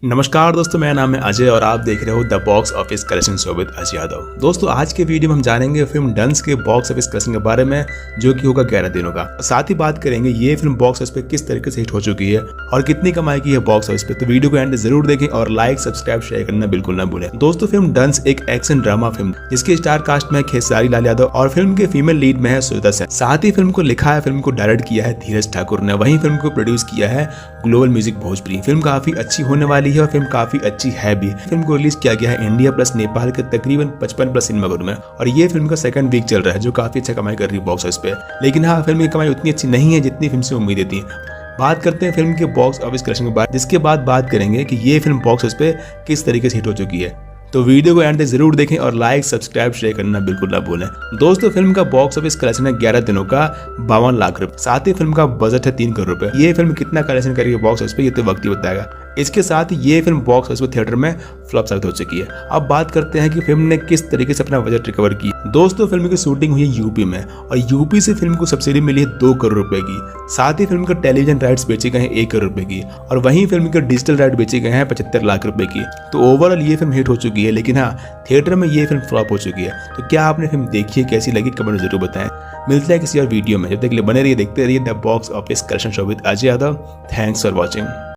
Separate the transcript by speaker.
Speaker 1: नमस्कार दोस्तों, मेरा नाम है अजय और आप देख रहे हो the box office collection show with Ajay Yadav. दोस्तों, आज के वीडियो में हम जानेंगे फिल्म डंस के बॉक्स ऑफिस कलेक्शन के बारे में, जो कि होगा 11 दिनों का। साथ ही बात करेंगे ये फिल्म बॉक्स ऑफिस पे किस तरीके से हिट हो चुकी है और कितनी कमाई की है बॉक्स ऑफिस पे। तो वीडियो को एंड जरूर देखें और लाइक, सब्सक्राइब, शेयर करना बिल्कुल ना भूलें। दोस्तों, फिल्म डंस एक एक्शन ड्रामा फिल्म जिसके स्टार कास्ट में खेसारी लाल यादव और फिल्म के फीमेल लीड में है श्वेता सेन। साथ ही फिल्म को लिखा है, फिल्म को डायरेक्ट किया है धीरज ठाकुर ने। वहीं फिल्म को प्रोड्यूस किया है ग्लोबल म्यूजिक भोजपुरी। फिल्म काफी अच्छी होने वाली है और फिल्म काफी अच्छी है भी। फिल्म को रिलीज किया गया है इंडिया प्लस नेपाल के तकरीबन 55+ सिनेमाघरों में और ये फिल्म का सेकंड वीक चल रहा है, जो काफी अच्छा कमाई कर रही है बॉक्स ऑफिस पे। लेकिन हाँ, फिल्म की कमाई उतनी अच्छी नहीं है जितनी फिल्म से उम्मीदें थी। बात करते हैं फिल्म के बॉक्स ऑफिस कलेक्शन के बाद, जिसके बाद बात करेंगे कि ये फिल्म बॉक्स ऑफिस पे किस तरीके से हिट हो चुकी है। तो वीडियो को एंड तक जरूर देखें और लाइक, सब्सक्राइब, शेयर करना बिल्कुल ना भूलें। दोस्तों, फिल्म का बॉक्स ऑफिस कलेक्शन है 11 दिनों का 52 लाख रुपए। साथ ही फिल्म का बजट है 3 करोड़ रुपए। ये फिल्म कितना कलेक्शन करेगी बॉक्स ऑफिस पे, ये तो वक्त ही बताएगा। इसके साथ ही ये फिल्म बॉक्स ऑफिस पे थिएटर में फ्लॉप साबित हो चुकी है। अब बात करते हैं कि फिल्म ने किस तरीके से अपना बजट रिकवर की। दोस्तों, फिल्म की शूटिंग हुई है यूपी में और यूपी से फिल्म को सब्सिडी मिली है 2 करोड़ रुपए की। साथ ही फिल्म के टेलीविजन राइट्स बेचे गए हैं 1 करोड़ रुपए की और वहीं फिल्म के डिजिटल राइट बेचे गए हैं 75 लाख रुपए की। तो ओवरऑल ये फिल्म हिट हो चुकी है। लेकिन हाँ, थिएटर में ये फिल्म फ्लॉप हो चुकी है। तो क्या आपने फिल्म देखी है, कैसी लगी, कमेंट में जरूर बताएं। मिलते हैं किसी और वीडियो में। जब तक के लिए बने रहिए, देखते रहिए the box office collection show with Ajay Yadav. Thanks for watching.